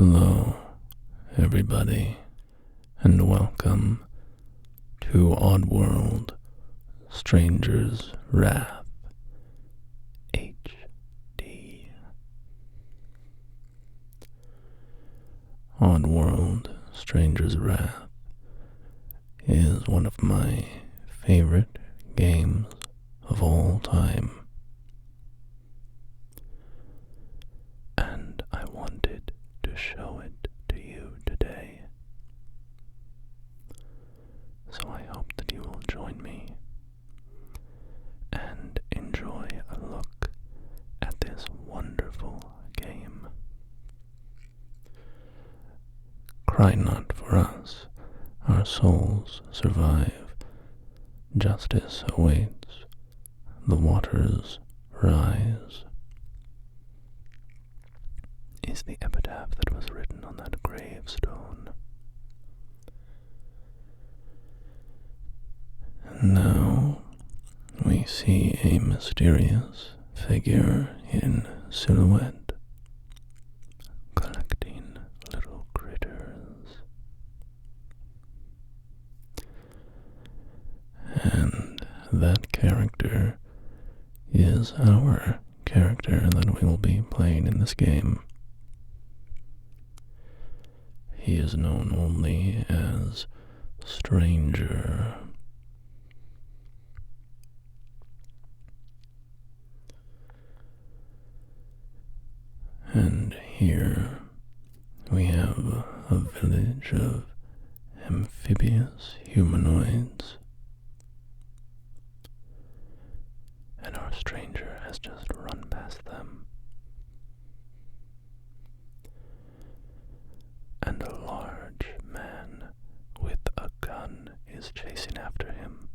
Hello, everybody, and welcome to Oddworld, Stranger's Wrath, HD. Oddworld, Stranger's Wrath is one of my favorite games of all time. And I wanted to show it to you today. So I hope that you will join me and enjoy a look at this wonderful game. Cry not for us, our souls survive. Justice awaits, the waters rise, is the epitaph that was written on that gravestone. And now we see a mysterious figure in silhouette, collecting little critters. And that character is our character that we will be playing in this game. He is known only as Stranger. And here we have a village of amphibious humanoids. And our stranger has just run past them. And a large man with a gun is chasing after him.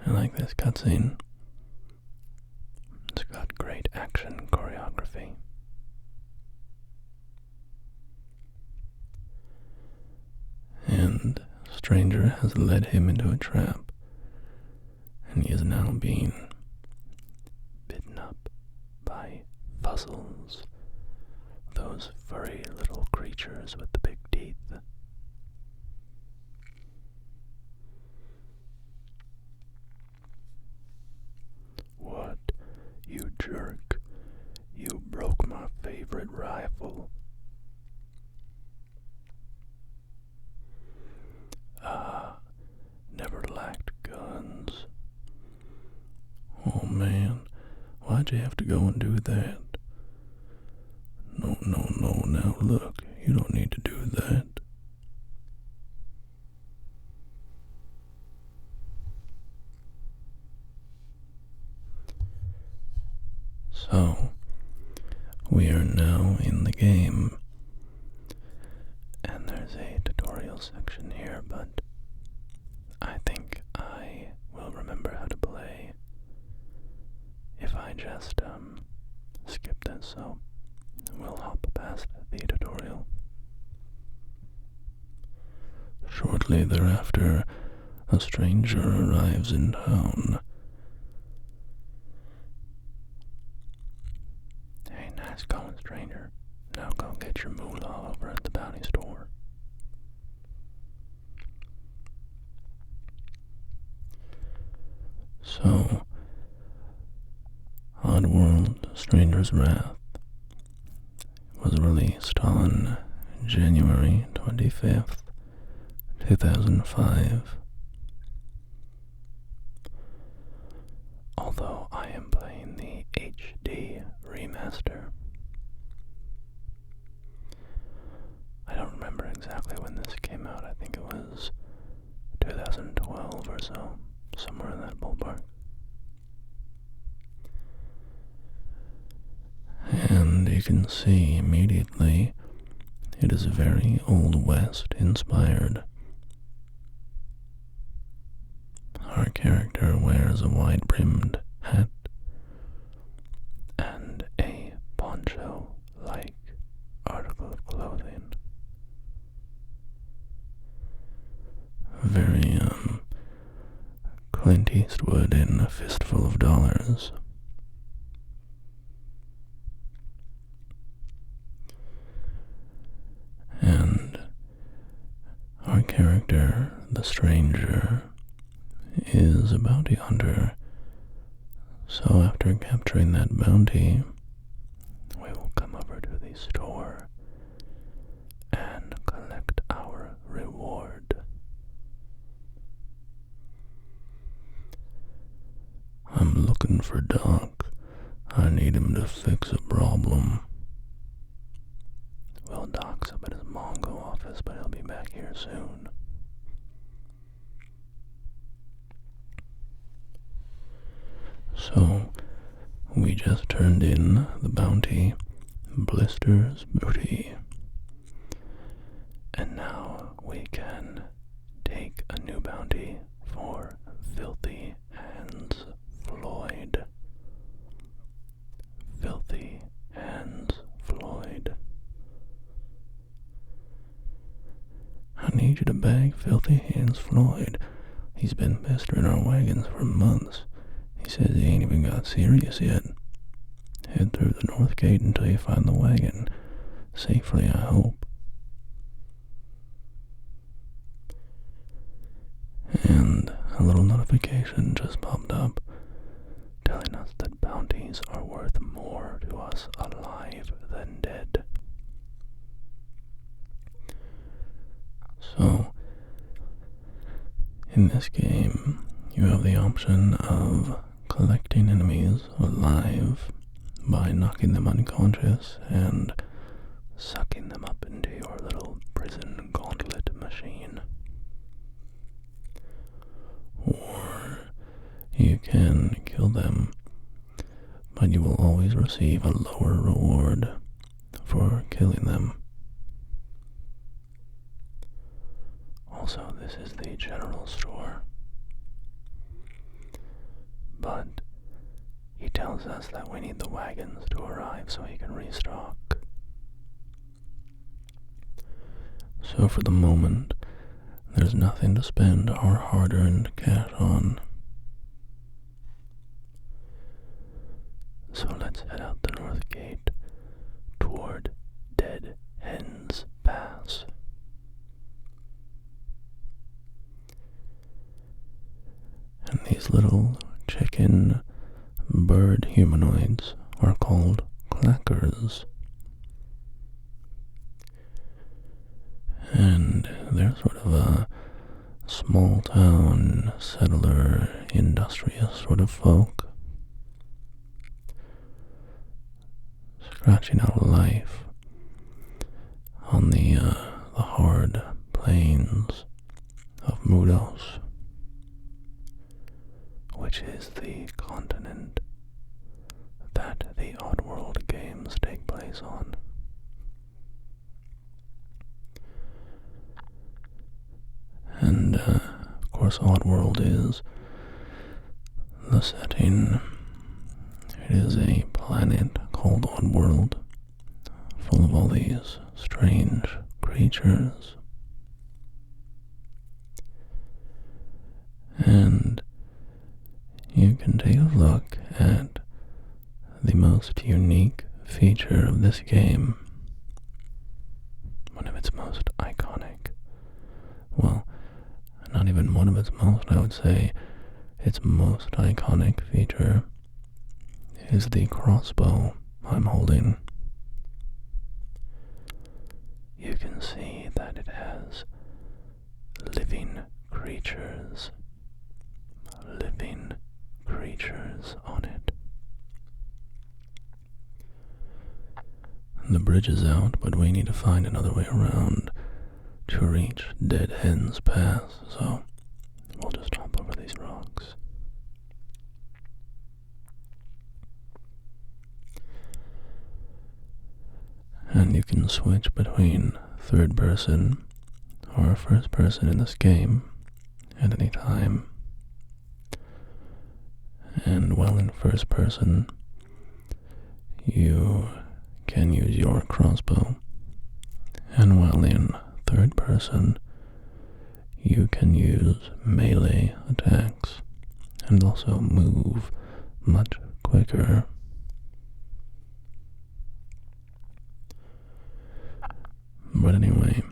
I like this cutscene. It's got great action choreography. And Stranger has led him into a trap, and he is now being bitten up by fuzzles, those furry little creatures with the big teeth. What, you jerk? You broke my favorite rifle. Never lacked guns. Oh man, why'd you have to go and do that? No, now look, you don't need to do that. So, we are now in the game, and there's a tutorial section here, but I think I will remember how to play if I just skip this, so we'll hop past the tutorial. Shortly thereafter, a stranger arrives in town. Hey, nice going, stranger. Now go get your moolah over at the bounty store. So, Oddworld, Stranger's Wrath was released on January 25th, 2005. Although I am playing the HD remaster. I don't remember exactly when this came out. I think it was 2012 or so, somewhere in that ballpark. And you can see immediately it is very Old West inspired. Our character wears a wide-brimmed hat and a poncho-like article of clothing. Very, Clint Eastwood in A Fistful of Dollars. Victor, the stranger, is a bounty hunter. So after capturing that bounty, we will come over to the store and collect our reward. I'm looking for Doc. I need him to fix a problem. Well, Doc's up at his Mongo office, but he'll be back here soon. So, we just turned in the bounty, Blister's Booty. And now we can take a new bounty for Filthy Hands Floyd. Filthy Hands Floyd. I need you to bag Filthy Hands Floyd. He's been pestering our wagons for months. He says he ain't even got serious yet. Head through the north gate until you find the wagon. Safely, I hope. And a little notification just popped up telling us that bounties are worth more to us alive than dead. So, in this game, you have the option of collecting enemies alive by knocking them unconscious and sucking them up into your little prison gauntlet machine. Or you can kill them, but you will always receive a lower reward for killing them. Also, this is the general store. But he tells us that we need the wagons to arrive so he can restock. So for the moment, there's nothing to spend our hard-earned cash on. So let's head out the north gate toward Dead Hens Pass. And these little chicken bird humanoids are called clackers. And they're sort of a small town settler industrious sort of folk, scratching out life on the hard plains of Mudos, which is the continent that the Oddworld games take place on. And, of course, Oddworld is the setting. It is a planet called Oddworld, full of all these strange creatures. And you can take a look at the most unique feature of this game. One of its most iconic. Well, not even one of its most, I would say its most iconic feature is the crossbow I'm holding. You can see that it has living creatures on it. The bridge is out, but we need to find another way around to reach Dead Hens Pass, so we'll just hop over these rocks. And you can switch between third person or first person in this game at any time. And while in first person, you can use your crossbow, and while in third person, you can use melee attacks and also move much quicker. But anyway,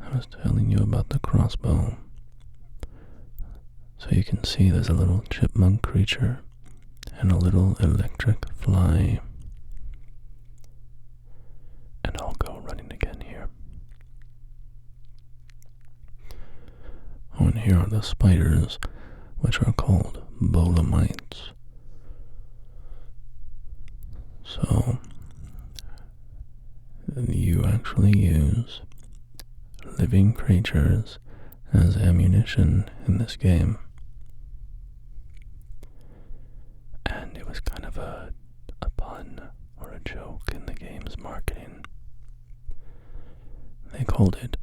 I was telling you about the crossbow crossbow. So you can see there's a little chipmunk creature and a little electric fly. And I'll go running again here. Oh, and here are the spiders, which are called bolamites. So, you actually use living creatures as ammunition in this game. And it was kind of a pun or a joke in the game's marketing. They called it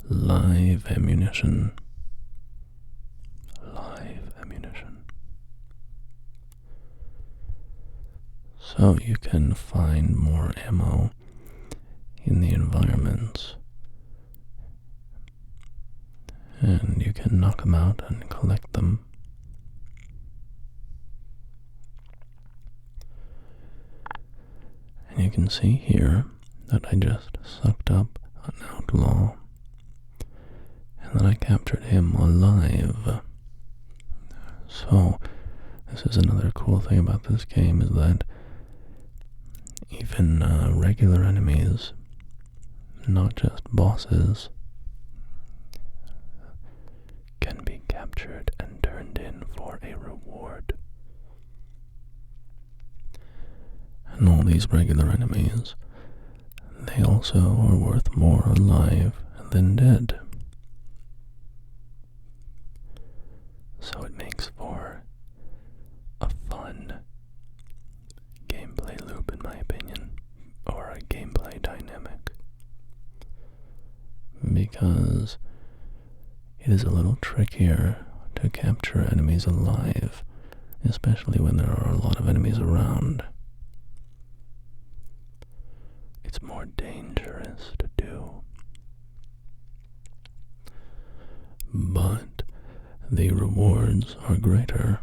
live ammunition. Live ammunition. So you can find more ammo in the environments, and you can knock them out and collect them. And you can see here that I just sucked up an outlaw, and then I captured him alive. So, this is another cool thing about this game, is that even regular enemies, not just bosses, can be captured and turned in for a reward. And all these regular enemies, they also are worth more alive than dead. So it makes for a fun gameplay loop, in my opinion, or a gameplay dynamic, because it is a little trickier to capture enemies alive, especially when there are a lot of enemies around. It's more dangerous to do. But the rewards are greater.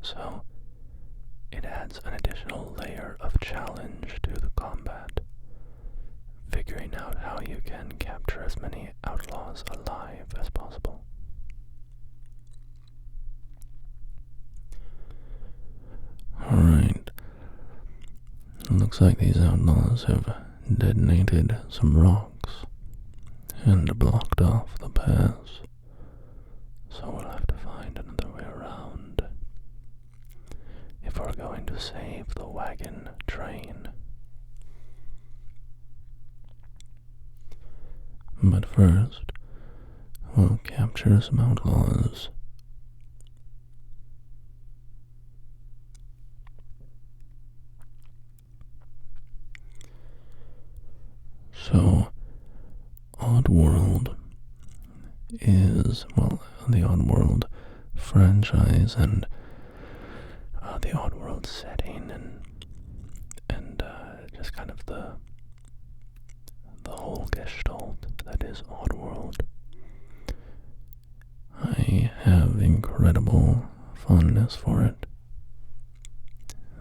So it adds an additional layer of challenge to the combat, figuring out how you can capture as many outlaws alive as possible. Alright, it looks like these outlaws have detonated some rocks and blocked off the paths, so we'll have to find another way around if we're going to save the wagon train. But first, we'll capture some outlaws. So, Oddworld is, well, the Oddworld franchise and the Oddworld setting and just kind of the whole gestalt that is Oddworld. I have incredible fondness for it.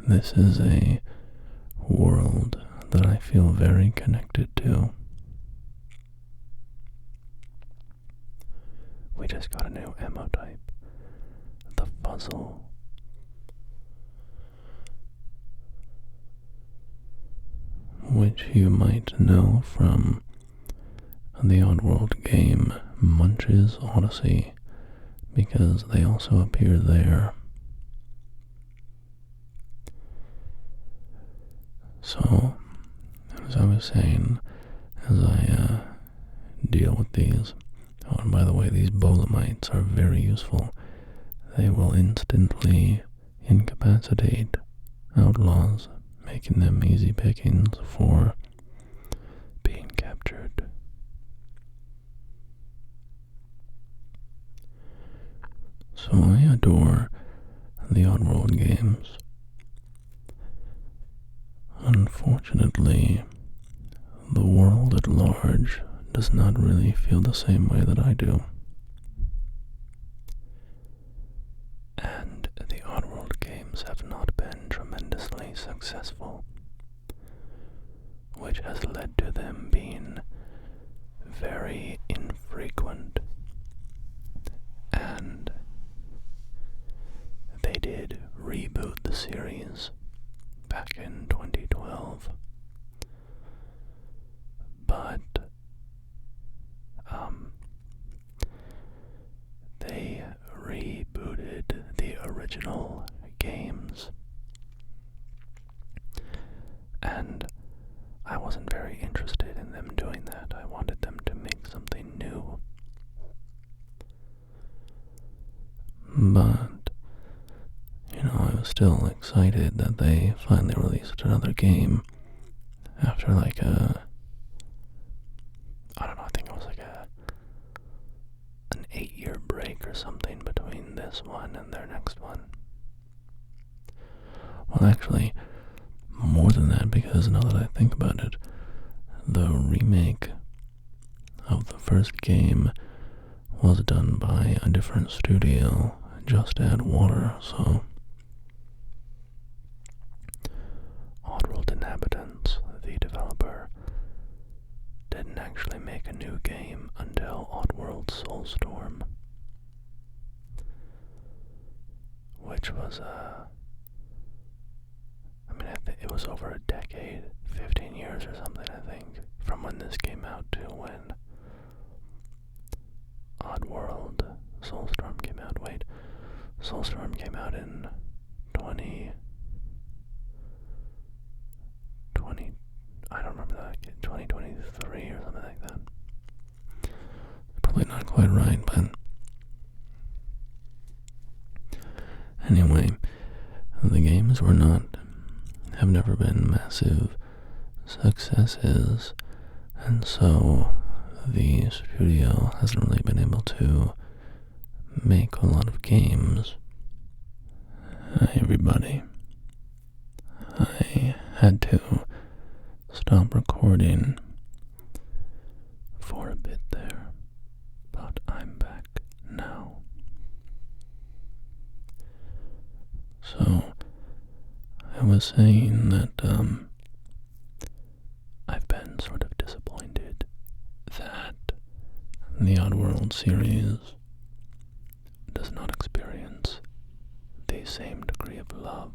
This is a world that I feel very connected to. We just got a new ammo type, the fuzzle. Which you might know from the Oddworld game Munch's Oddysee, because they also appear there. So, as I was saying, as I deal with these, oh, and by the way, these bolamites are very useful. They will instantly incapacitate outlaws, making them easy pickings for being captured. So I adore the Oddworld games. Unfortunately, the world at large does not really feel the same way that I do. And the Oddworld games have not been tremendously successful, which has led to them being very infrequent, and they did reboot the series back in 2012, but they rebooted the original games, and I wasn't very interested in them doing that. I wanted them to make something new. But, I was still excited that they finally released another game after I think it was an 8-year break or something between this one and their next one. Well, actually, more than that, because now that I think about it, the remake of the first game was done by a different studio, Just Add Water, so Oddworld Inhabitants, the developer, didn't actually make a new game until Oddworld Soulstorm, which was it was over a decade, 15 years or something, I think, from when this came out to when Oddworld Soulstorm came out. Wait, Soulstorm came out in 2020, I don't remember that, 2023 or something like that. Probably not quite right, but anyway, the games have never been massive successes, and so the studio hasn't really been able to make a lot of games. Hi everybody. I had to stop recording for a bit there, but I'm back now. So, I was saying that I've been sort of disappointed that the Oddworld series does not experience the same degree of love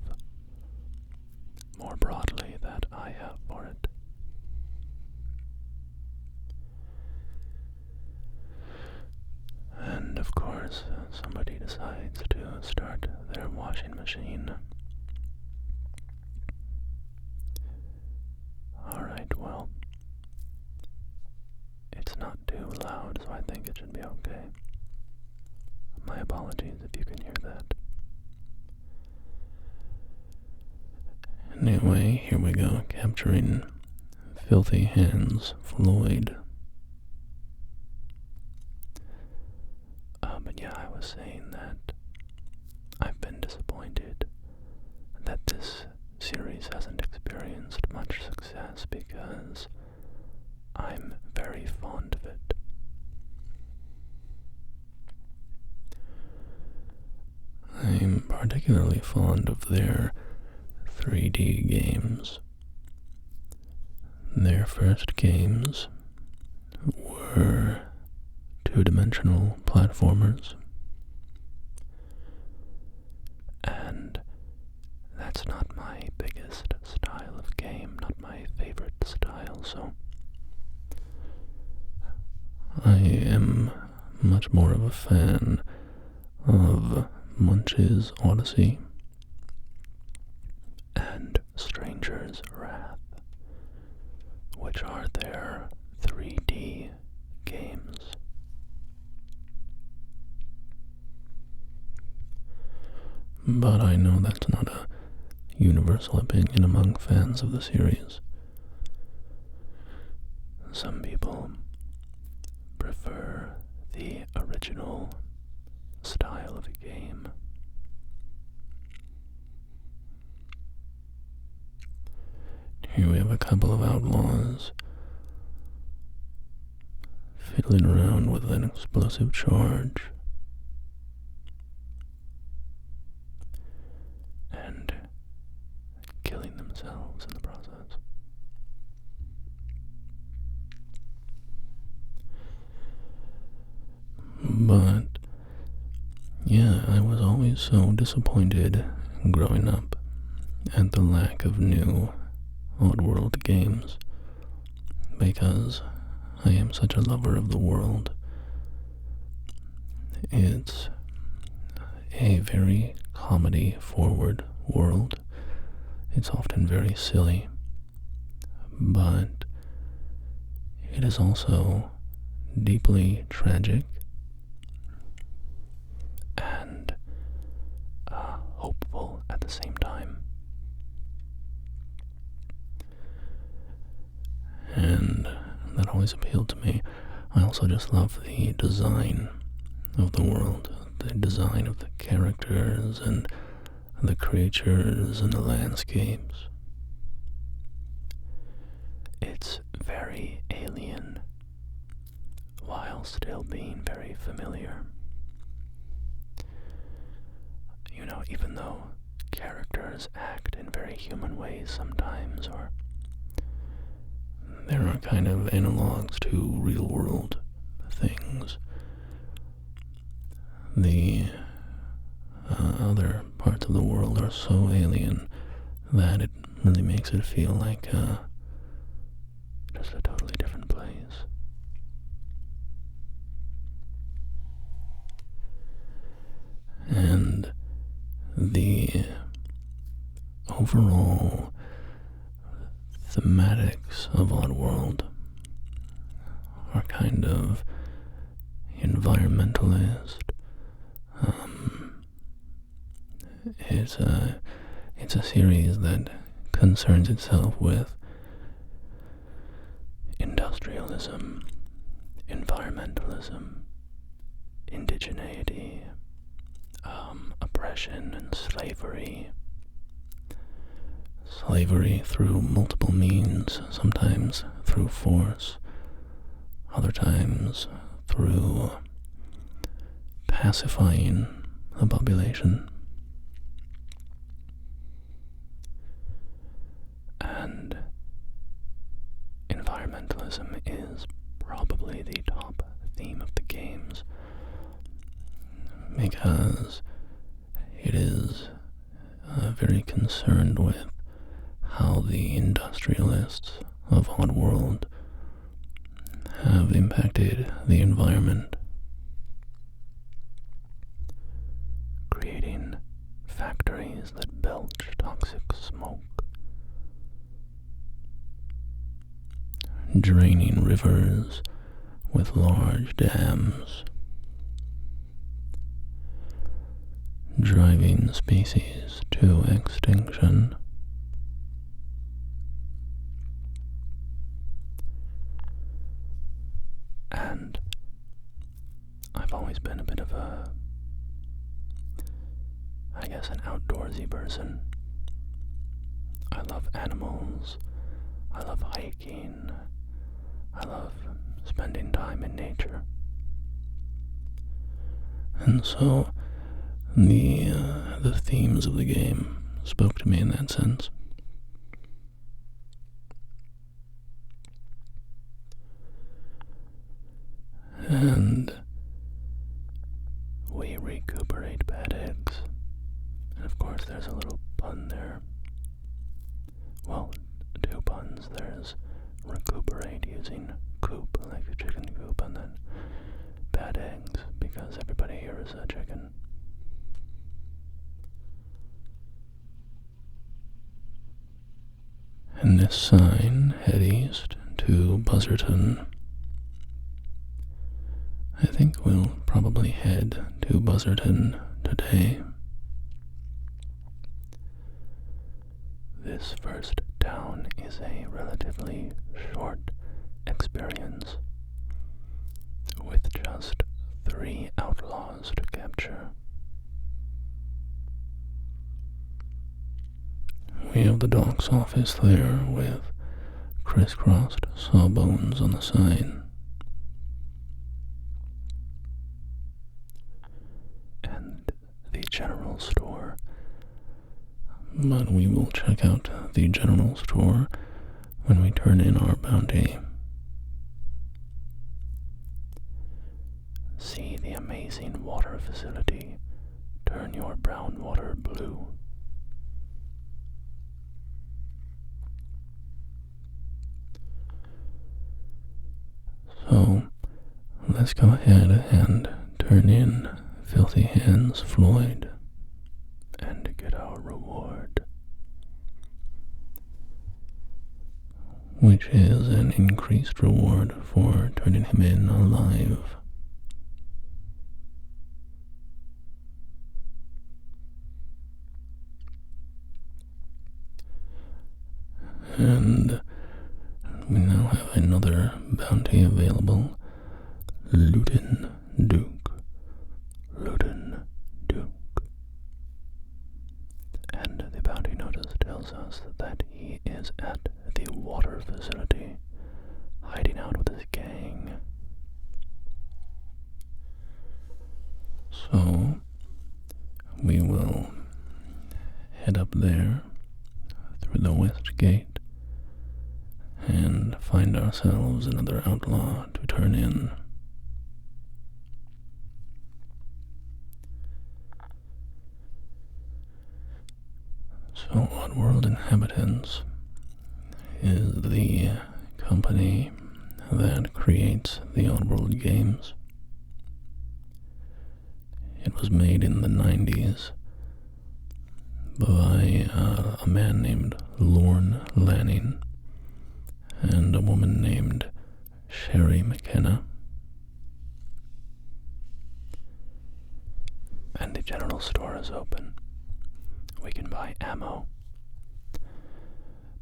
more broadly that I have for it. And of course, somebody decides to start their washing machine. Alright, well, it's not too loud, so I think it should be okay. My apologies if you can hear that. Anyway, here we go, capturing Filthy Hands Floyd. But yeah, I was saying that I've been disappointed that this series hasn't experienced much success because I'm very fond of it. I'm particularly fond of their 3D games. Their first games were two-dimensional platformers, and that's not my biggest style of game, not my favorite style, so I am much more of a fan of Munch's Oddysee and Stranger's Wrath, which are their 3D games. But I know that's not a universal opinion among fans of the series. Some people prefer the original style of a game. Here we have a couple of outlaws fiddling around with an explosive charge and killing themselves in the process. Yeah, I was always so disappointed growing up at the lack of new Oddworld games because I am such a lover of the world. It's a very comedy-forward world. It's often very silly, but it is also deeply tragic and hopeful at the same time. And that always appealed to me. I also just love the design of the world, the design of the characters and the creatures and the landscapes. It's very alien while still being very familiar. You know, even though characters act in very human ways sometimes, or there are kind of analogs to real-world things, the other parts of the world are so alien that it really makes it feel like just a totally different place. And the overall thematics of Oddworld are kind of environmentalist. It's a series that concerns itself with industrialism, environmentalism, indigeneity, oppression and slavery. Slavery through multiple means, sometimes through force, other times through pacifying the population. And environmentalism is probably the top theme of the games, because it is very concerned with how the industrialists of Oddworld have impacted the environment, creating factories that belch toxic smoke, draining rivers with large dams, driving species to extinction. And I've always been a bit of an outdoorsy person. I love animals, I love hiking, I love spending time in nature. And so the themes of the game spoke to me in that sense. And we recuperate bad eggs. And of course there's a little pun there. Well, two puns. There's recuperate using coop, like a chicken coop, and then bad eggs, because everybody here is a chicken. And this sign, head east to Buzzerton. I think we'll probably head to Buzzerton today. This first town is a relatively short experience, with just 3 outlaws to capture. We have the docks office there with crisscrossed sawbones on the sign. And the general store. But we will check out the general store when we turn in our bounty. See the amazing water facility turn your brown water blue. So, let's go ahead and turn in Filthy Hands Floyd and get our reward, which is an increased reward for turning him in alive. And we now have another bounty available. Luton Duke. Luton Duke. And the bounty notice tells us that he is at the water facility, hiding out with his gang. So, we will head up there through the west gate and find ourselves another outlaw to turn in. So, Oddworld Inhabitants is the company that creates the Oddworld games. It was made in the 90s by a man named Lorne Lanning and a woman named Sherry McKenna. And the general store is open. We can buy ammo.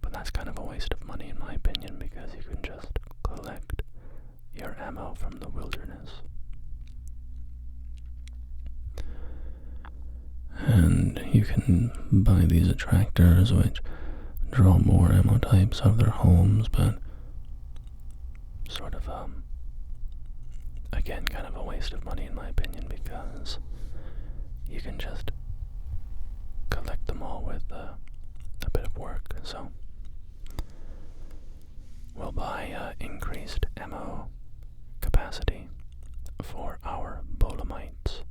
But that's kind of a waste of money in my opinion, because you can just collect your ammo from the wilderness. And you can buy these attractors which draw more ammo types out of their homes, but sort of, again, kind of a waste of money in my opinion, because you can just collect them all with a bit of work. So we'll buy increased ammo capacity for our Bolamites.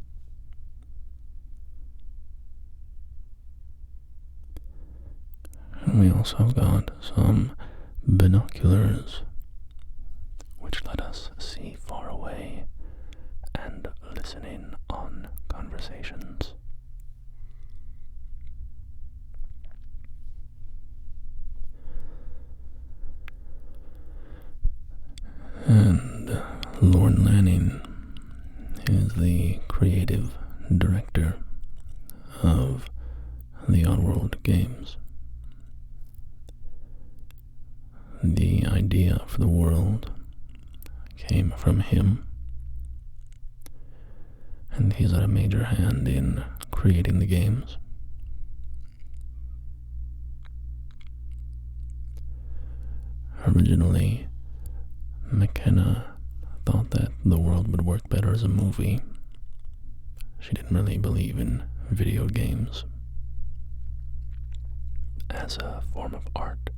And we also got some binoculars, which let us see far away and listen in on conversations. And Lorne Lanning is the creative director of the Oddworld games. The idea for the world came from him, and he's had a major hand in creating the games. Originally, McKenna thought that the world would work better as a movie. She didn't really believe in video games as a form of art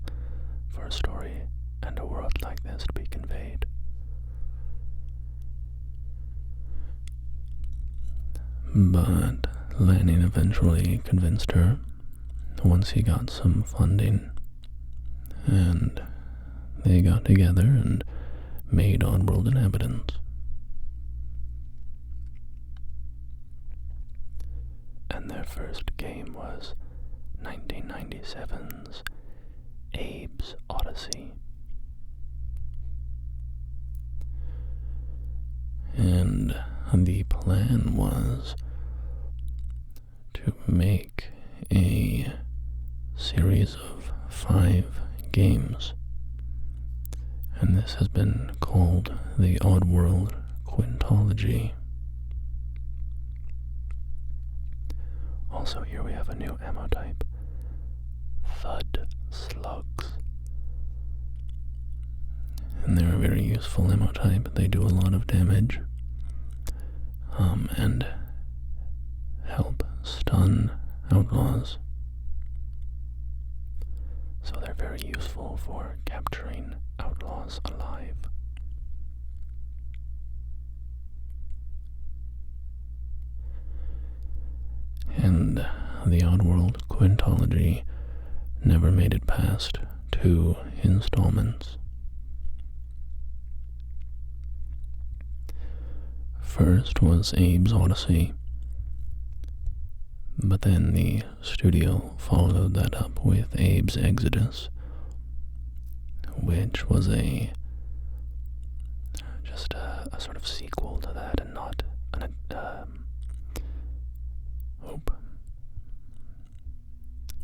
for a story and a world like this to be conveyed. But Lanning eventually convinced her once he got some funding, and they got together and made Oddworld Inhabitants. And their first game was 1997's Abe's Oddysee. And the plan was to make a series of 5 games. And this has been called the Oddworld Quintology. Also, here we have a new ammo type, Thud Slugs. And they're a very useful ammo type. They do a lot of damage, and help stun outlaws. So they're very useful for capturing outlaws alive. And the Oddworld quintology never made it past 2 installments. First was Abe's Oddysee, but then the studio followed that up with Abe's Exodus, which was just a sort of sequel to that, and not an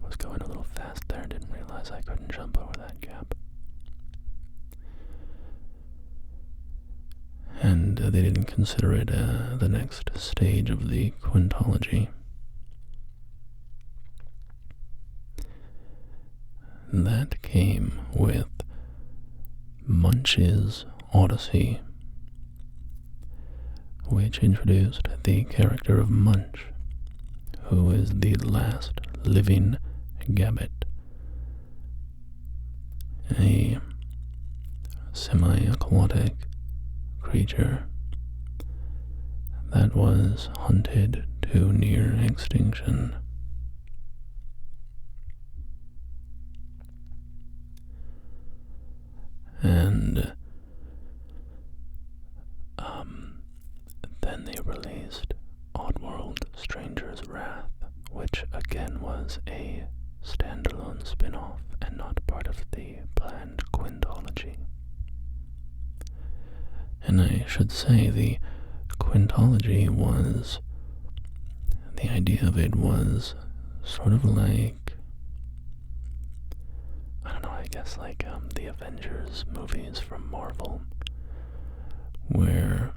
was going a little fast there. Didn't realize I couldn't jump over that gap. And they didn't consider it the next stage of the quintology. That came with Munch's Oddysee, which introduced the character of Munch, who is the last living Gabbit, a semi-aquatic creature that was hunted to near extinction. And then they released Oddworld Stranger's Wrath, which again was a standalone spin-off and not part of the planned quintology. And I should say the quintology was, the idea of it was sort of like, I don't know, I guess like the Avengers movies from Marvel, where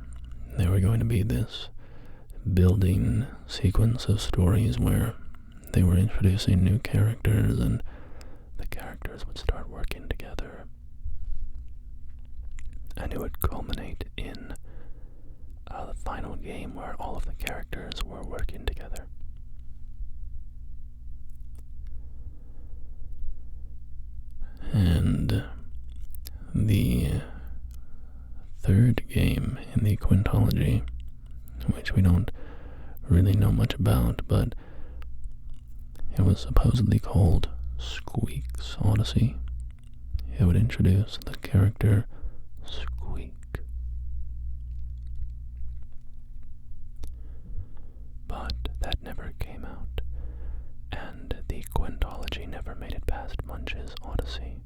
there were going to be this building sequence of stories where they were introducing new characters and the characters would start working together, and it would culminate in the final game where all of the characters were working together. And the third game in the quintology, which we don't really know much about, but it was supposedly called Squeak's Oddysee. It would introduce the character Squeak. But that never came out, and the quintology never made it past Munch's Oddysee.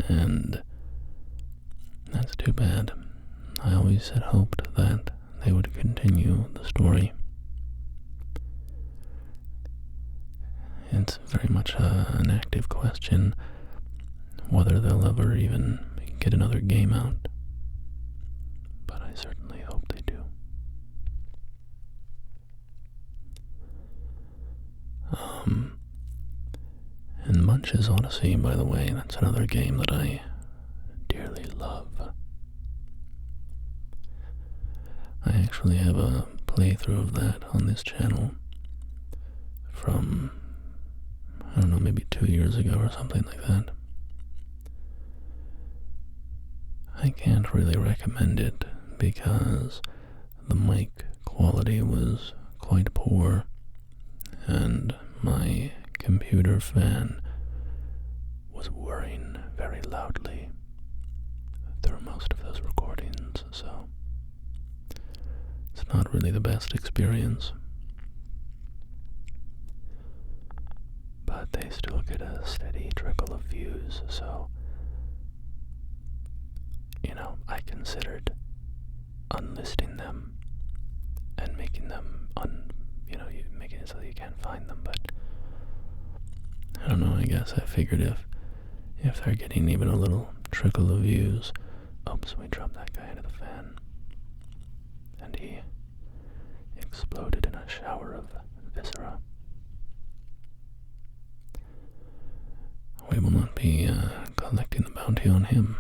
And that's too bad. I always had hoped that they would continue the story. It's very much an active question whether they'll ever even get another game out. But I certainly hope they do. And Munch's Oddysee, by the way, that's another game that I dearly love. I actually have a playthrough of that on this channel from, I don't know, maybe 2 years ago or something like that. I can't really recommend it because the mic quality was quite poor and my computer fan was whirring very loudly through most of those recordings, so it's not really the best experience. But they still get a steady trickle of views, so, you know, I considered unlisting them and making them making it so that you can't find them, but I don't know, I guess I figured if they're getting even a little trickle of views. Oops, we dropped that guy into the fan, and he exploded in a shower of viscera. We will not be collecting the bounty on him.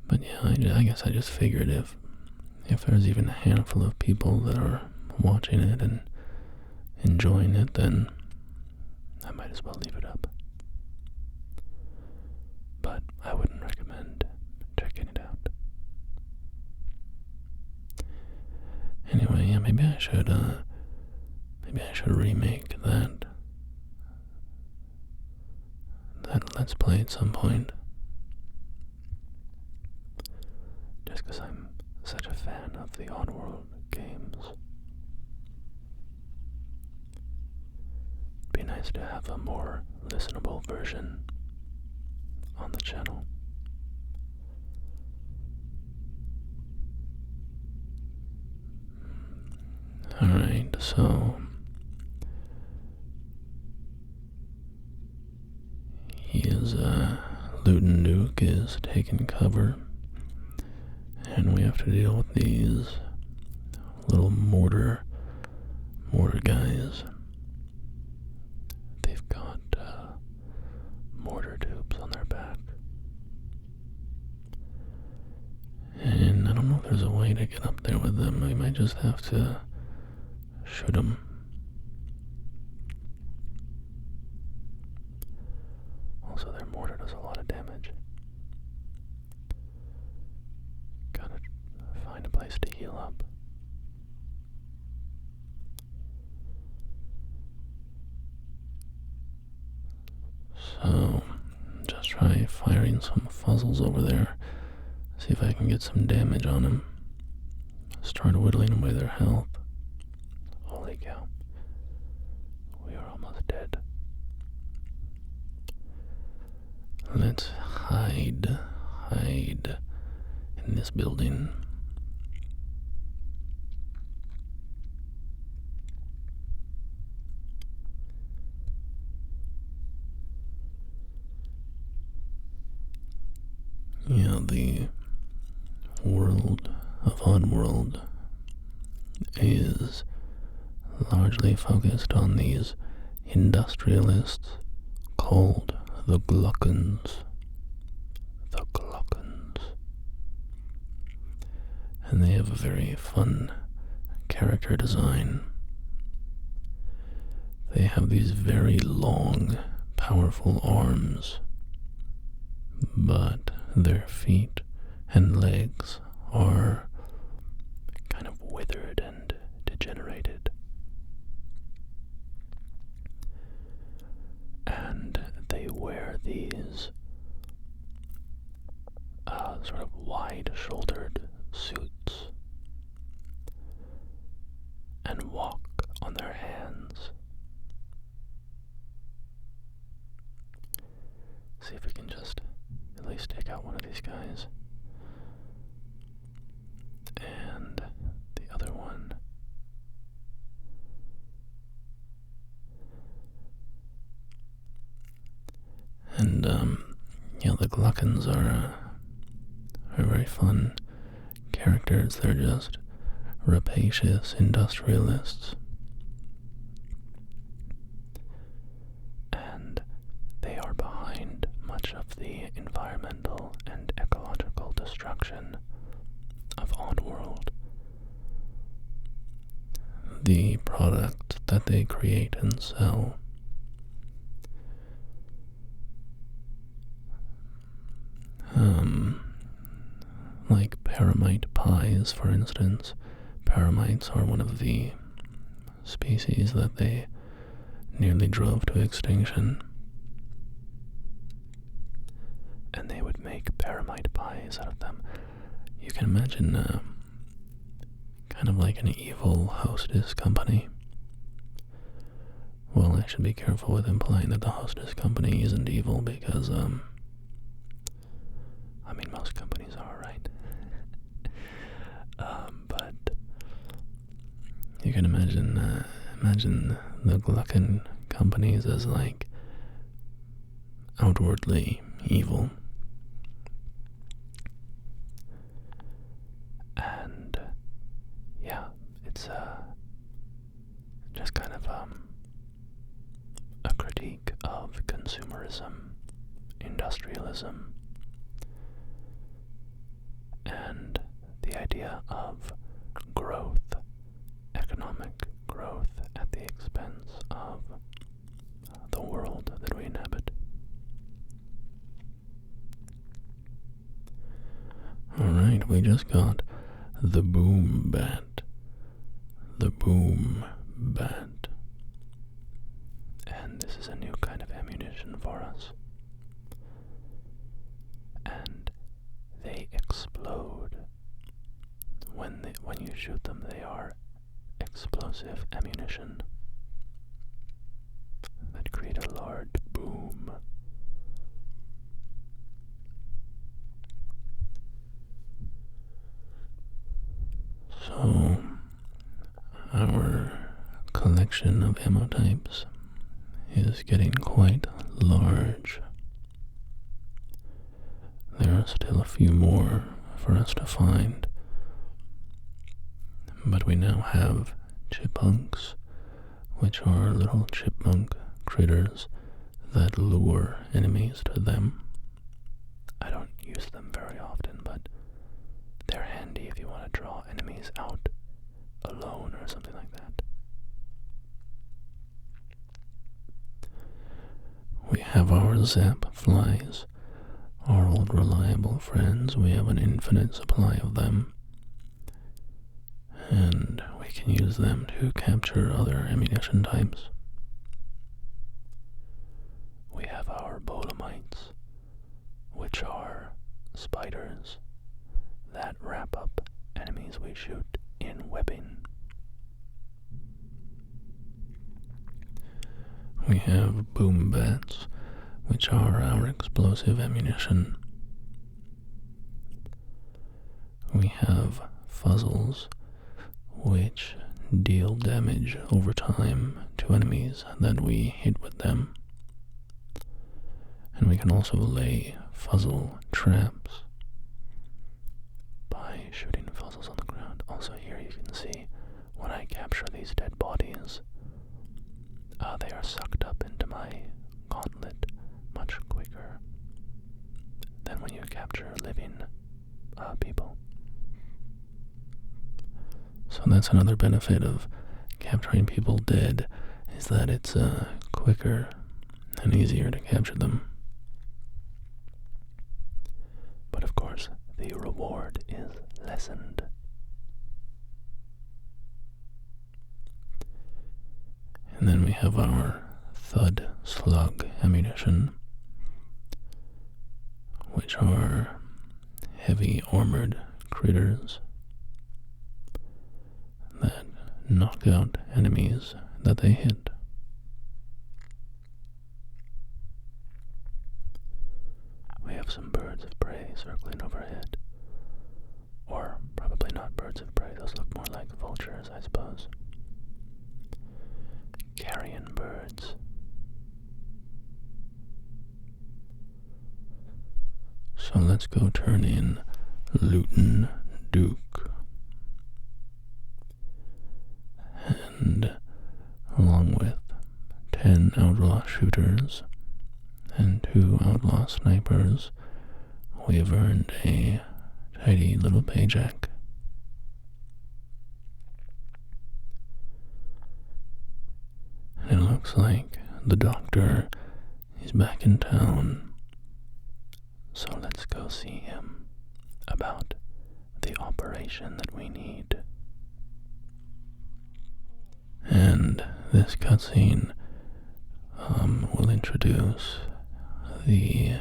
But yeah, I guess I just figured if there's even a handful of people that are watching it and enjoying it, then I might as well leave it up. maybe I should remake that Let's Play at some point. Just because I'm such a fan of the Oddworld games. It'd be nice to have a more listenable version on the channel. Alright, so Luton Duke is taking cover, and we have to deal with these little mortar guys. They've got mortar tubes on their back, and I don't know if there's a way to get up there with them. We might just have to shoot them. Also, their mortar does a lot of damage. Gotta find a place to heal up. So, just try firing some fuzzles over there. See if I can get some damage on them. Start whittling away their health. Holy cow. We are almost dead. Let's hide in this building. Yeah, the world of Oddworld is largely focused on these industrialists called the Gluckens. The Gluckens. And they have a very fun character design. They have these very long, powerful arms, but their feet and legs are kind of withered and degenerated. And they wear these sort of wide-shouldered suits and walk on their hands. See if we can just at least take out one of these guys. And the other one. And, yeah, the Gluckens are very fun characters. They're just rapacious industrialists. And they are behind much of the environmental and ecological destruction of Oddworld. The products that they create and sell like paramite pies, for instance. Paramites are one of the species that they nearly drove to extinction. And they would make paramite pies out of them. You can imagine kind of like an evil Hostess company. Well, I should be careful with implying that the Hostess company isn't evil because, I mean, most companies are, right? But you can imagine the Glucken companies as like outwardly evil. And yeah, it's just kind of a critique of consumerism, industrialism, and the idea of growth, economic growth at the expense of the world that we inhabit. Alright, we just got the Boom Bat. the boom bat. And this is a new kind of ammunition for us. And they explode. When you shoot them, they are explosive ammunition that create a large boom. So, our collection of ammo types is getting quite large. There are still a few more for us to find, but we now have chipmunks, which are little chipmunk critters that lure enemies to them. I don't use them very often, but they're handy if you want to draw enemies out alone or something like that. We have our zap flies, our old reliable friends. We have an infinite supply of them, and we can use them to capture other ammunition types. We have our bolamites, which are spiders that wrap up enemies we shoot in webbing. We have boom bats, which are our explosive ammunition. We have fuzzles, which deal damage over time to enemies that we hit with them. And we can also lay fuzzle traps by shooting fuzzles on the ground. Also here you can see when I capture these dead bodies, they are sucked up into my gauntlet much quicker than when you capture living people. So that's another benefit of capturing people dead, is that it's quicker and easier to capture them. But of course, the reward is lessened. And then we have our thud slug ammunition, which are heavy armored critters that knock out enemies that they hit. We have some birds of prey circling overhead. Or probably not birds of prey, those look more like vultures, I suppose. Carrion birds. So let's go turn in Luton Duke. And along with 10 outlaw shooters and 2 outlaw snipers, we have earned a tidy little paycheck. And it looks like the doctor is back in town. So let's go see him about the operation that we need. And this cutscene will introduce the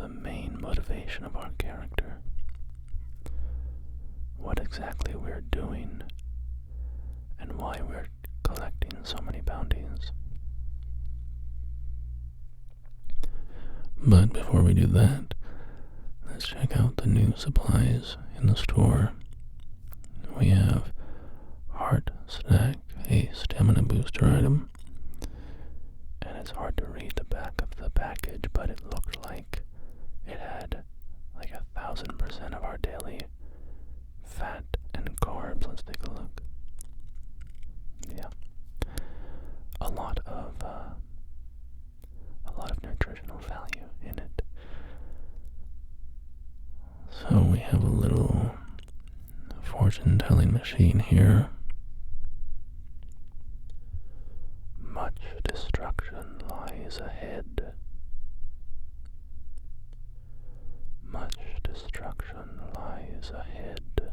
main motivation of our character. What exactly we're doing and why we're collecting so many bounties. But before we do that, let's check out the new supplies in the store. We have Heart Stack, a stamina booster item. And it's hard to read the back of the package, but it looked like it had like 1,000% of our daily fat and carbs. Let's take a look. Yeah. A lot of nutritional value in it. So we have a little fortune-telling machine here. Much destruction lies ahead. Much destruction lies ahead.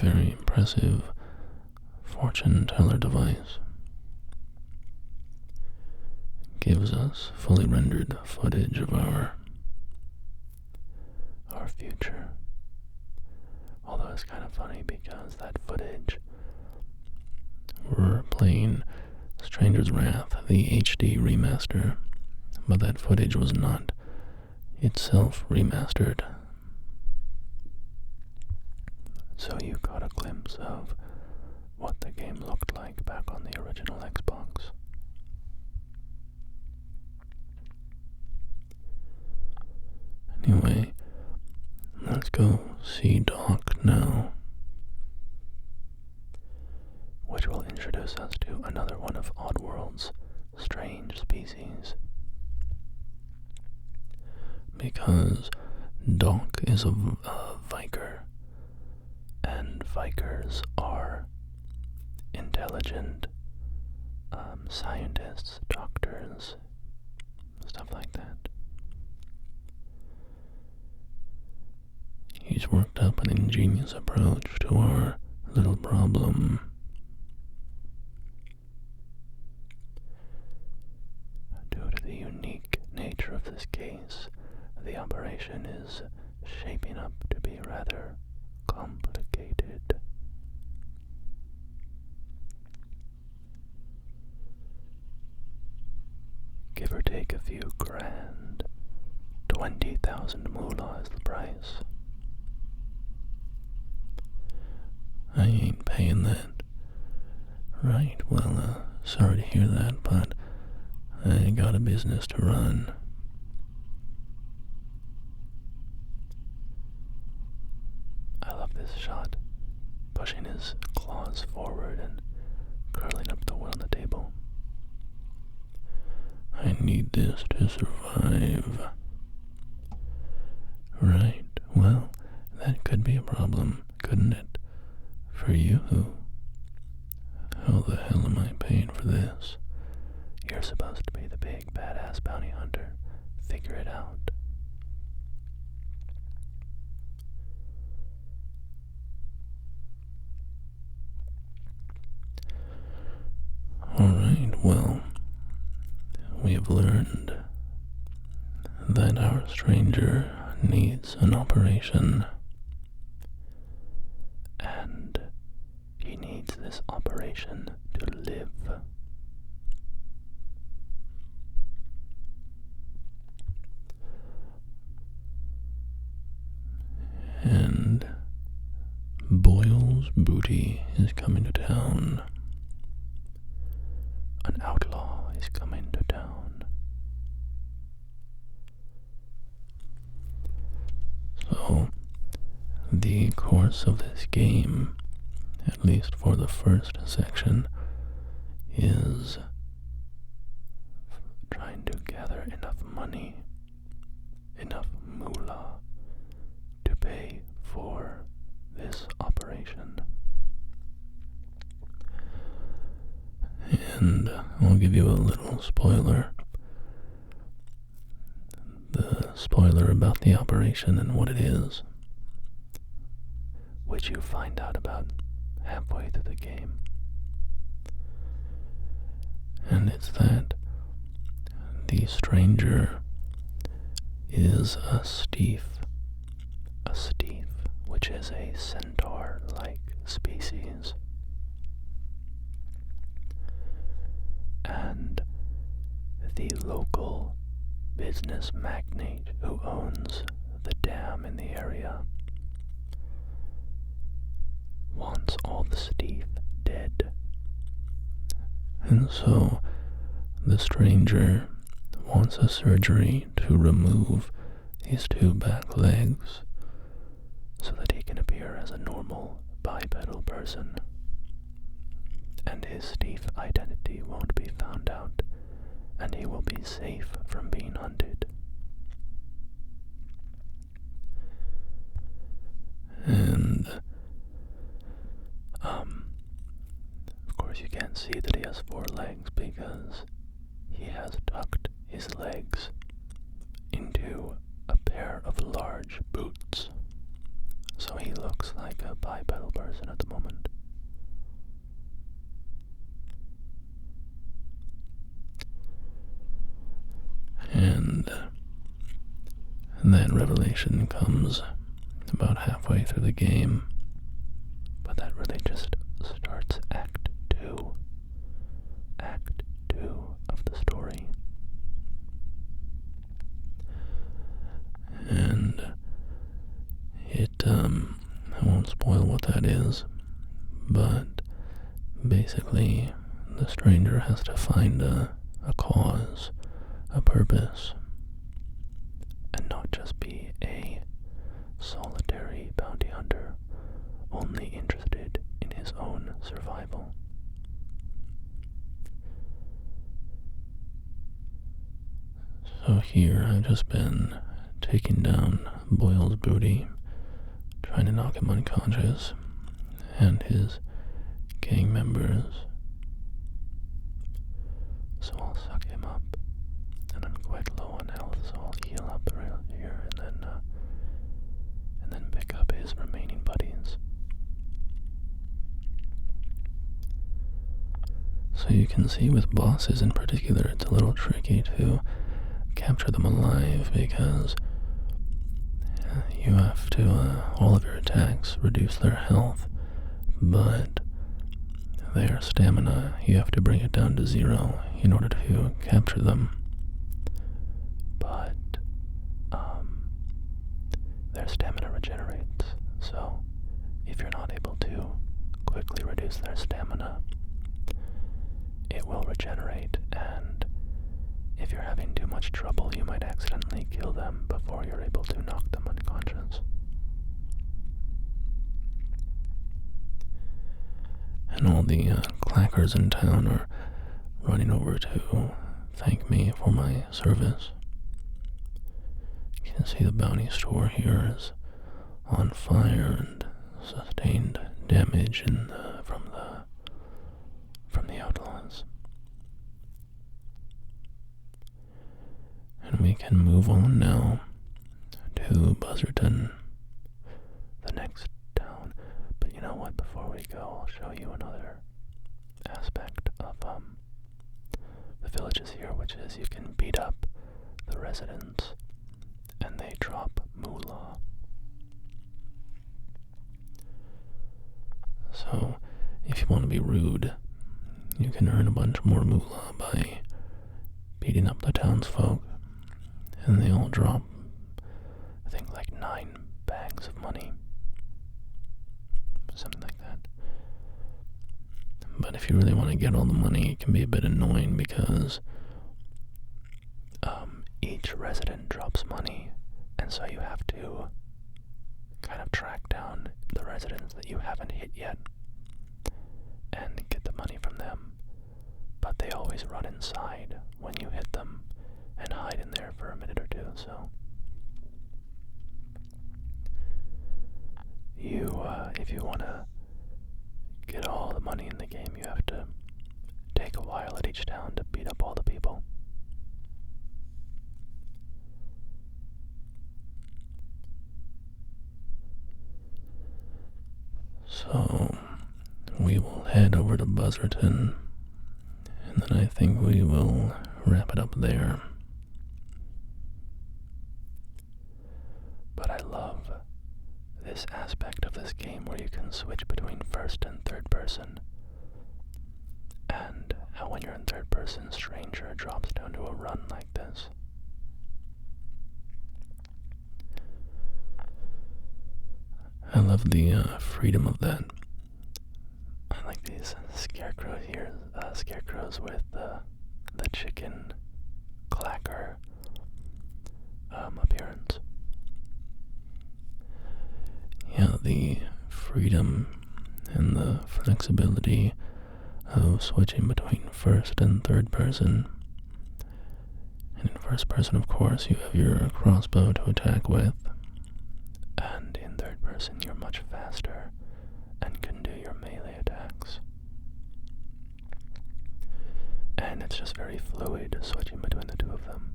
very impressive fortune teller device. Gives us fully rendered footage of our future. Although it's kind of funny because that footage, we're playing Stranger's Wrath, the HD remaster, but that footage was not itself remastered. So you got a glimpse of what the game looked like back on the original Xbox. Anyway, let's go see Doc now, which will introduce us to another one of Oddworld's strange species. Because Doc is a Viker, and Vikers are intelligent scientists, doctors, stuff like that. He's worked up an ingenious approach to our little problem. Due to the unique nature of this case, the operation is shaping up to be rather complicated. Give or take a few grand, 20,000 moolah is the price. I ain't paying that. Right, well, sorry to hear that, but I got a business to run. I love this shot, pushing his claws forward and curling up the wood on the table. I need this to survive. Right, well, that could be a problem, couldn't it? For you? How the hell am I paying for this? You're supposed to be the big badass bounty hunter. Figure it out. Alright, well, we have learned that our stranger needs an operation. And he needs this operation to live. And Boyle's booty is coming to town. An outlaw is coming to town. So, the course of this game, at least for the first section, is trying to gather enough money, enough moolah, to pay for this operation. And I'll give you a little spoiler. The spoiler about the operation and what it is, which you find out about halfway through the game. And it's that the stranger is a Steef, which is a centaur-like species. And the local business magnate who owns the dam in the area wants all the Steef dead. And so the stranger wants a surgery to remove his two back legs so that he can appear as a normal bipedal person, and his Steef identity won't be found out, and he will be safe from being hunted. And of course you can't see that he has 4 legs because he has tucked his legs into a pair of large boots So he looks like a bipedal person at the moment. And that revelation comes about halfway through the game, but that really just starts Act 2. Act 2 of the story. And I won't spoil what that is, but basically the stranger has to find a cause, a purpose, and not just be a solitary bounty hunter, only interested in his own survival. So here I've just been taking down Boyle's booty, trying to knock him unconscious, and his gang members. So I'll suck him up, and I'm quite low on health, so I'll heal up right here, and then pick up his remaining buddies. So you can see with bosses in particular, it's a little tricky to capture them alive because you have to, all of your attacks reduce their health, but their stamina, you have to bring it down to 0 in order to capture them. But their stamina regenerates, so if you're not able to quickly reduce their stamina, it will regenerate, and if you're having too much trouble, you might accidentally kill them before you're able to knock them unconscious. And all the clackers in town are running over to thank me for my service. You can see the bounty store here is on fire and sustained damage from the outlaws. And we can move on now to Buzzarton, the next town. But you know what, before we go, I'll show you another aspect of the villages here, which is you can beat up the residents and they drop moolah. So if you want to be rude, you can earn a bunch more moolah by beating up the townsfolk, and they all drop, I think, like 9 bags of money, something like that. But if you really want to get all the money, it can be a bit annoying because each resident drops money, and so you have to kind of track down the residents that you haven't hit yet and get the money from them. But they always run inside when you hit them and hide in there for a minute or two, so if you want to get all the money in the game, you have to take a while at each town to beat up all the people. So we will head over to Buzzarton, and then I think we will wrap it up there. But I love this aspect of this game where you can switch between first and third person, and how when you're in third person, Stranger drops down to a run like this. I love the freedom of that. I like these scarecrows here, scarecrows with the chicken clacker appearance. Yeah, the freedom and the flexibility of switching between first and third person. And in first person, of course, you have your crossbow to attack with, and in third person you're much faster and can do your melee attacks. And it's just very fluid switching between the two of them.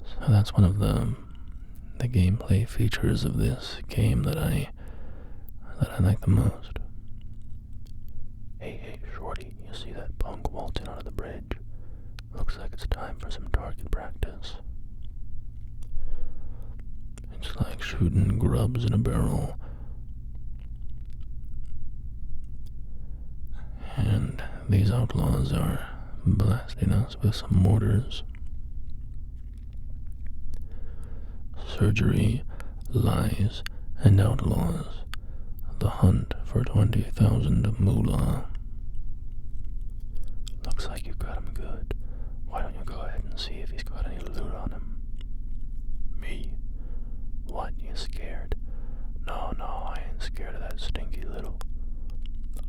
So that's one of the the gameplay features of this game that I like the most. Hey, shorty, you see that punk waltzing onto the bridge? Looks like it's time for some target practice. It's like shooting grubs in a barrel. And these outlaws are blasting us with some mortars. Surgery, lies, and outlaws. The hunt for 20,000 moolah. Looks like you got him good. Why don't you go ahead and see if he's got any loot on him? Me? What, you scared? No, I ain't scared of that stinky little...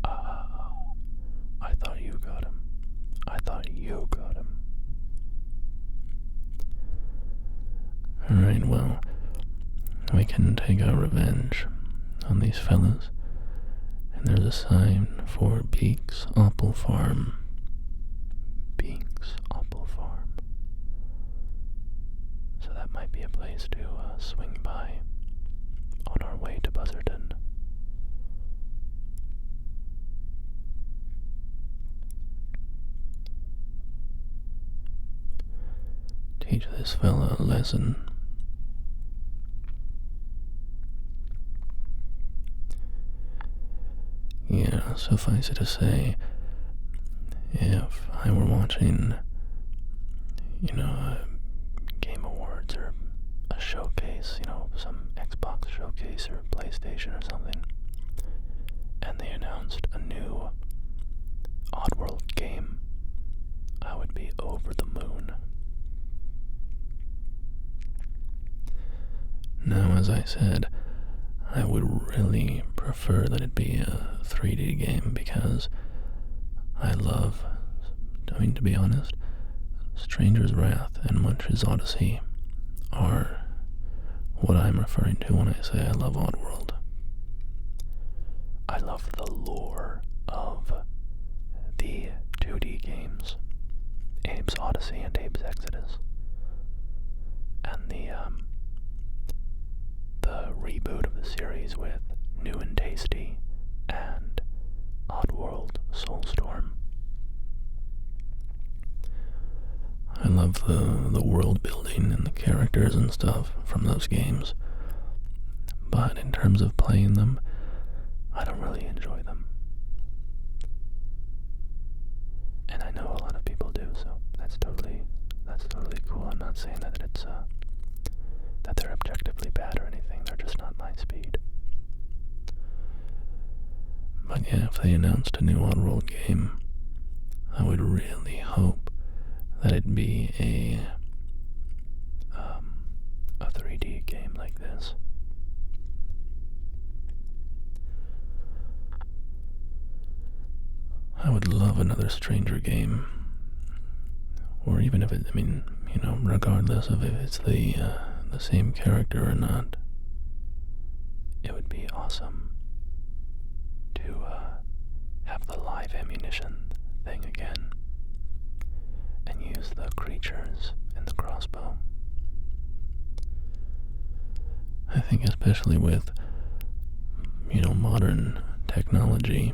I thought you got him. Alright, well, we can take our revenge on these fellas. And there's a sign for Beek's Apple Farm. Beek's Apple Farm. So that might be a place to swing by on our way to Buzzarden. Teach this fella a lesson. Yeah, suffice it to say, if I were watching, a Game Awards or a showcase, some Xbox showcase or PlayStation or something, and they announced a new Oddworld game, I would be over the moon. Now, as I said, I would really prefer that it be a 3D game because to be honest, Stranger's Wrath and Munch's Oddysee are what I'm referring to when I say I love Oddworld. I love the lore of the 2D games, Abe's Oddysee and Abe's Exodus, and the reboot of the series with New and Tasty and Oddworld Soulstorm. I love the world building and the characters and stuff from those games, but in terms of playing them, I don't really enjoy them. And I know a lot of people do, so that's totally cool. I'm not saying that it's that they're objectively bad or anything. They're just not my speed. But yeah, if they announced a new Oddworld game, I would really hope that it be a 3D game like this. I would love another Stranger game, or even if it, regardless of if it's the same character or not, it would be awesome to have the live ammunition thing again and use the creatures in the crossbow. I think especially with, modern technology,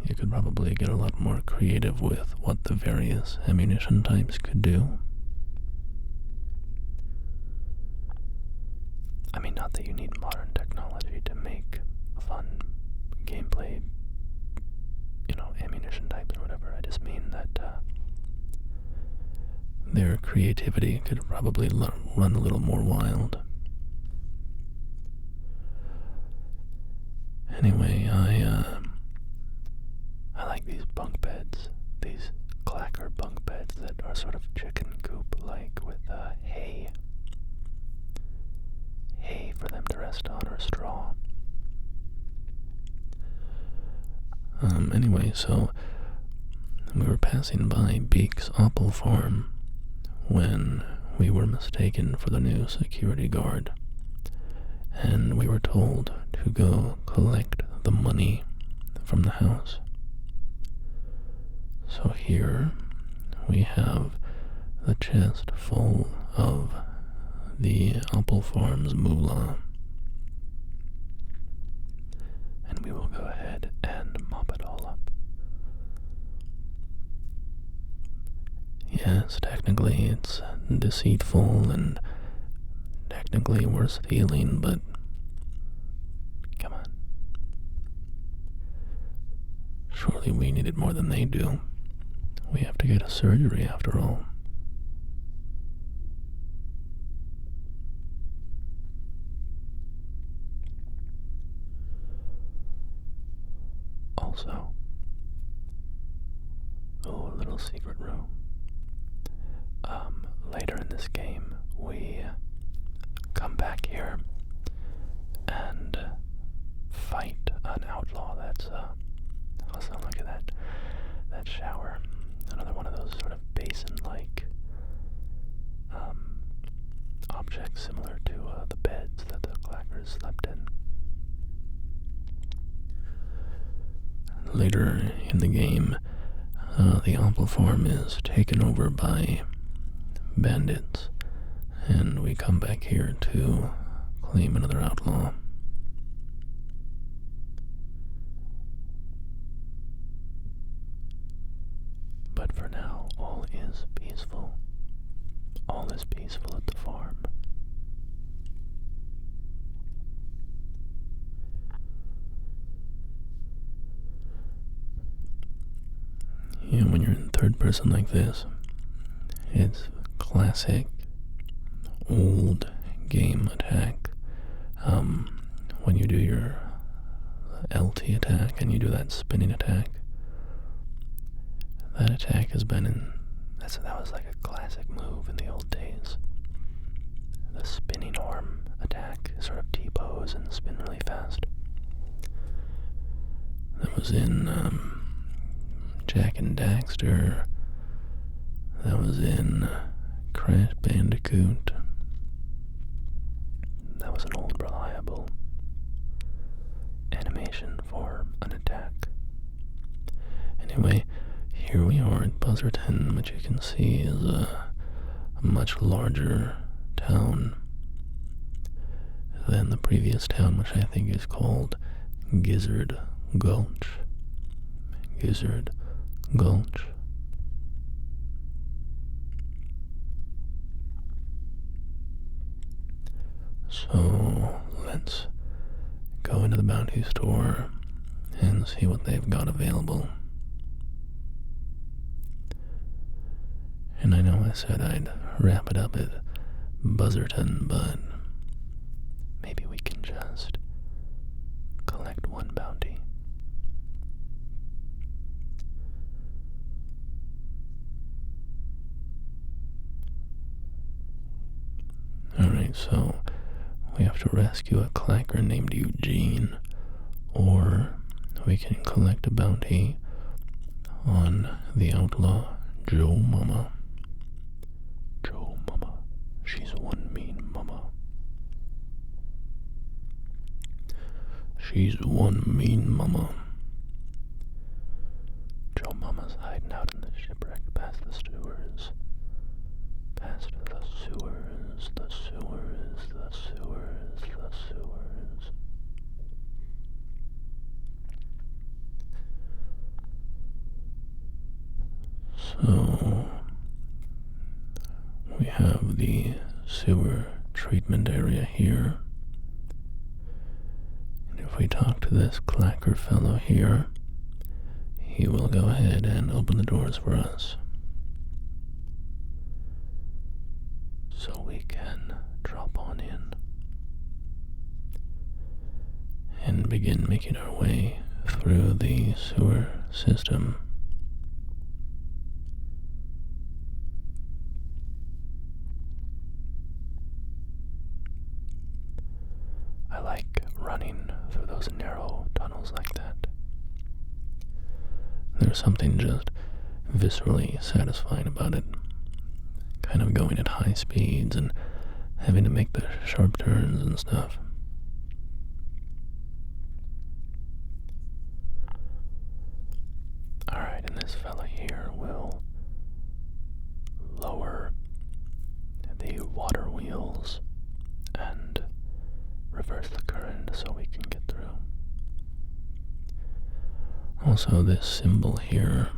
you could probably get a lot more creative with what the various ammunition types could do. I mean, not that you need modern technology to make a fun gameplay, ammunition types or whatever. I just mean that their creativity could probably run a little more wild. Anyway, I like these bunk beds, these clacker bunk beds that are sort of chicken coop-like with hay for them to rest on, or straw. Anyway, so we were passing by Beek's Apple Farm when we were mistaken for the new security guard, and we were told to go collect the money from the house. So here we have the chest full of the apple farm's moolah. And we will go ahead and mop it all up. Yes, technically it's deceitful and technically we're stealing, but come on. Surely we need it more than they do. We have to get a surgery after all. Also, a little secret room. Later in this game, we come back here and fight an outlaw that's, also look at that shower. Another one of those sort of basin-like, objects similar to, the beds that the clackers slept in. Later in the game, the apple farm is taken over by bandits, and we come back here to claim another outlaw. But for now, all is peaceful. All is peaceful at the farm. Yeah, when you're in third person like this, it's classic old game attack. When you do your LT attack and you do that spinning attack, that attack has been in, that was like a classic move in the old days. The spinning arm attack, sort of T-pose and spin really fast. That was in Jack and Daxter. That was in Crash Bandicoot. That was an old reliable animation for an attack. Anyway, here we are at Buzzerton, which you can see is a much larger town than the previous town, which I think is called Gizzard Gulch. Gizzard Gulch. So let's go into the bounty store and see what they've got available. And I know I said I'd wrap it up at Buzzerton, but maybe we can just collect one bounty. Alright, so we have to rescue a clacker named Eugene, or we can collect a bounty on the outlaw Joe Mama. Joe Mama, she's one mean mama. She's one mean mama. Joe Mama's hiding out in the shipwreck past the sewers. Past the sewers, the sewers, the sewers, the sewers. So, we have the sewer treatment area here. And if we talk to this clacker fellow here, he will go ahead and open the doors for us. So we can drop on in and begin making our way through the sewer system. I like running through those narrow tunnels like that. There's something just viscerally satisfying about it. Kind of going at high speeds and having to make the sharp turns and stuff. Alright, and this fella here will lower the water wheels reverse the current so we can get through. Also, this symbol here,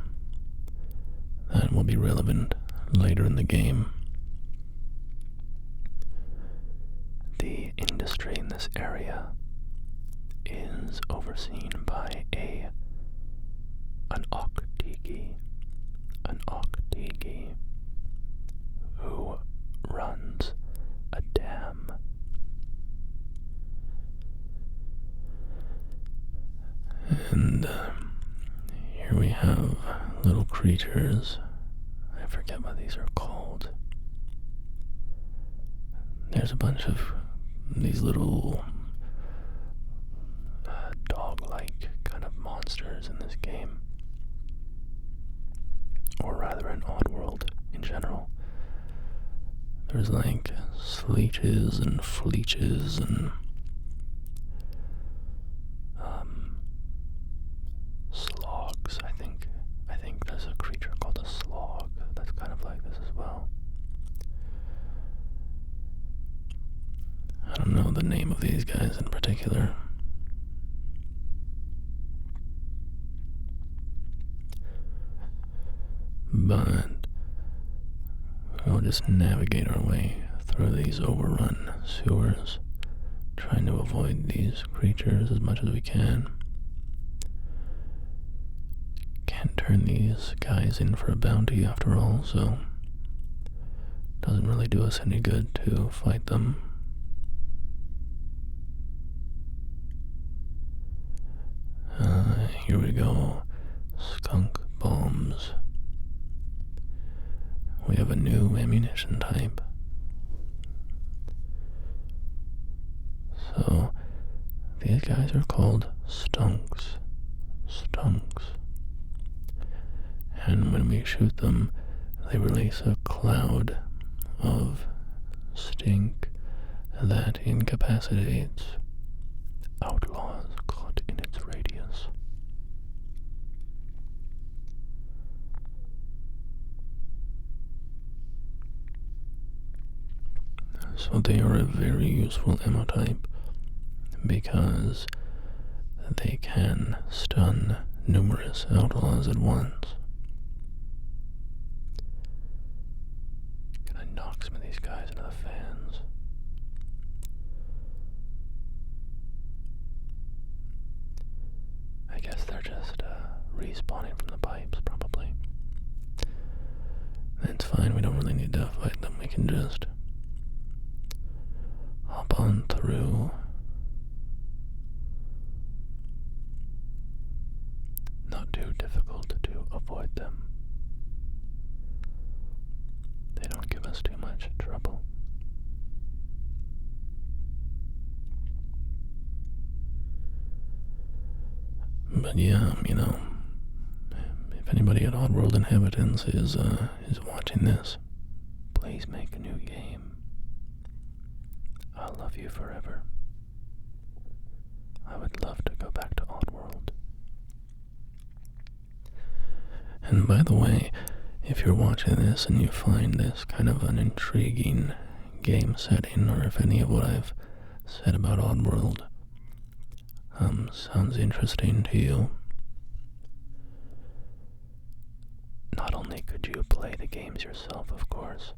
that will be relevant later in the game. The industry in this area is overseen by an Oddysee, who runs a dam. And here we have little creatures. I forget what these are called. There's a bunch of these little dog-like kind of monsters in this game. Or rather in Oddworld in general. There's like sleeches and fleeches and slogs, I think. I think there's a creature called a slog that's kind of like this as well. I don't know the name of these guys in particular. But we'll just navigate our way through these overrun sewers, trying to avoid these creatures as much as we can. Can't turn these guys in for a bounty after all, so doesn't really do us any good to fight them. Here we go. Skunk bombs. We have a new ammunition type. So, these guys are called stunks. Stunks. And when we shoot them, they release a cloud of stink that incapacitates outlaws caught in its radius. So they are a very useful ammo type because they can stun numerous outlaws at once. Can I knock some of these guys into the fans? I guess they're just respawning from the pipes, probably. That's fine, we don't really need to fight them, we can just hop on through. Not too difficult to avoid them. They don't give us too much trouble. But yeah, you know, if anybody at Oddworld Inhabitants is watching this, please make a new game. I'll love you forever. I would love to go back to Oddworld. And by the way, if you're watching this and you find this kind of an intriguing game setting, or if any of what I've said about Oddworld sounds interesting to you, not only could you play the games yourself, of course,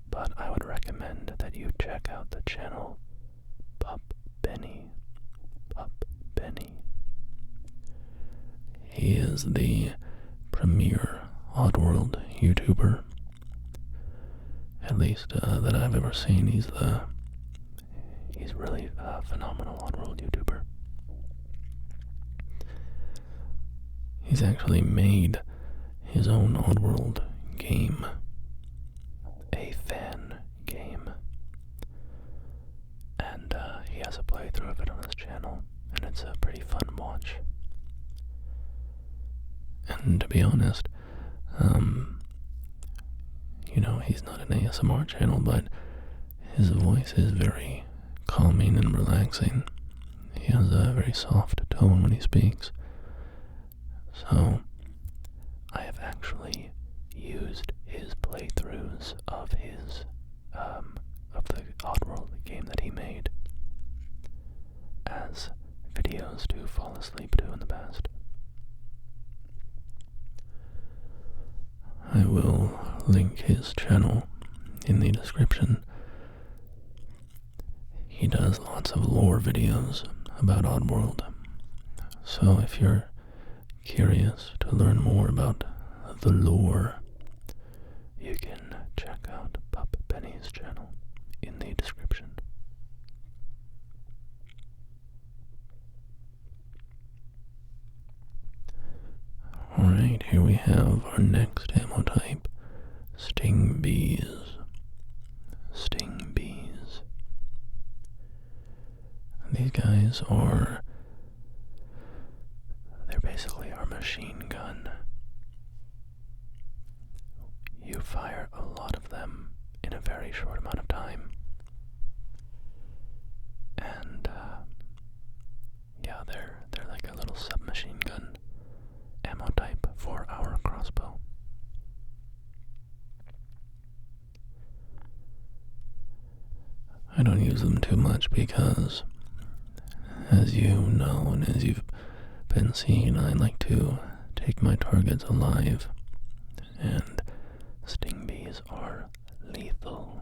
but I would recommend that you check out the channel Pup Benny. Pup Benny. He is the premier Oddworld YouTuber, at least that I've ever seen. He's really a phenomenal Oddworld YouTuber. He's actually made his own Oddworld game, a fan game, and he has a playthrough of it on his channel, and it's a pretty fun watch. And to be honest, you know, he's not an ASMR channel, but his voice is very calming and relaxing. He has a very soft tone when he speaks. So, I have actually used his playthroughs of the Oddworld game that he made. has videos to fall asleep to in the past. I will link his channel in the description. He does lots of lore videos about Oddworld, so if you're curious to learn more about the lore, you can check out Pup Penny's channel in the description. Alright, here we have our next ammo type, Sting Bees. Sting Bees. These guys they're basically our machine gun. You fire a lot of them in a very short amount of time. And, yeah, they're like a little submachine gun ammo type for our crossbow. I don't use them too much because, as you know and as you've been seeing, I like to take my targets alive, and sting bees are lethal.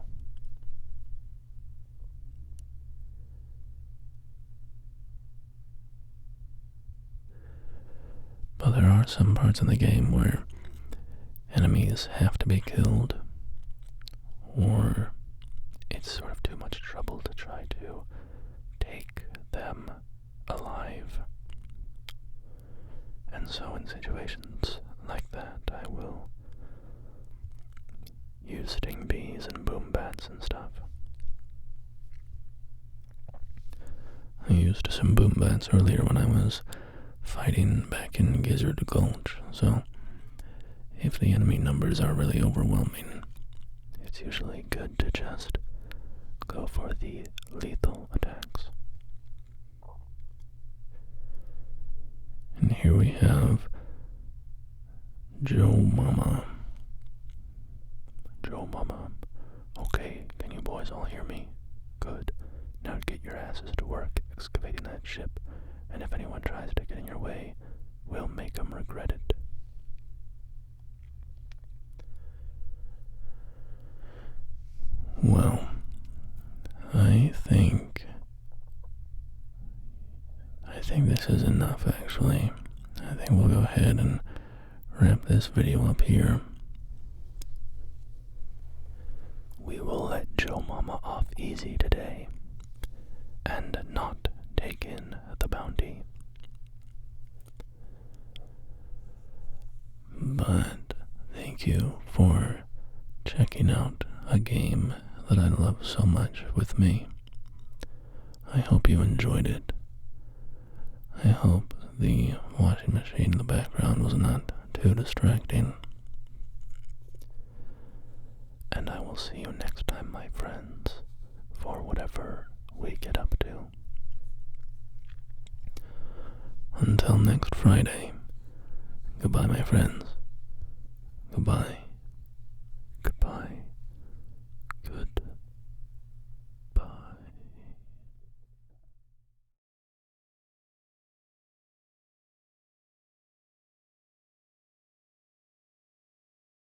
But there are some parts of the game where enemies have to be killed, or it's sort of too much trouble to try to take them alive. And so in situations like that, I will use sting bees and boom bats and stuff. I used some boom bats earlier when I was fighting back in Gizzard Gulch, so if the enemy numbers are really overwhelming, it's usually good to just go for the lethal attacks. And here we have Joe Mama. Joe Mama. Okay, can you boys all hear me? Good. Now get your asses to work excavating that ship, and if anyone tries to get in your way, we'll make them regret it. Well, I think this is enough, actually. I think we'll go ahead and wrap this video up here. We will let Joe Mama off easy today, and not take in the bounty. But thank you for checking out a game that I love so much with me. I hope you enjoyed it. I hope the washing machine in the background was not too distracting. And I will see you next time, my friends, for whatever we get up to. Until next Friday, goodbye, my friends. Goodbye.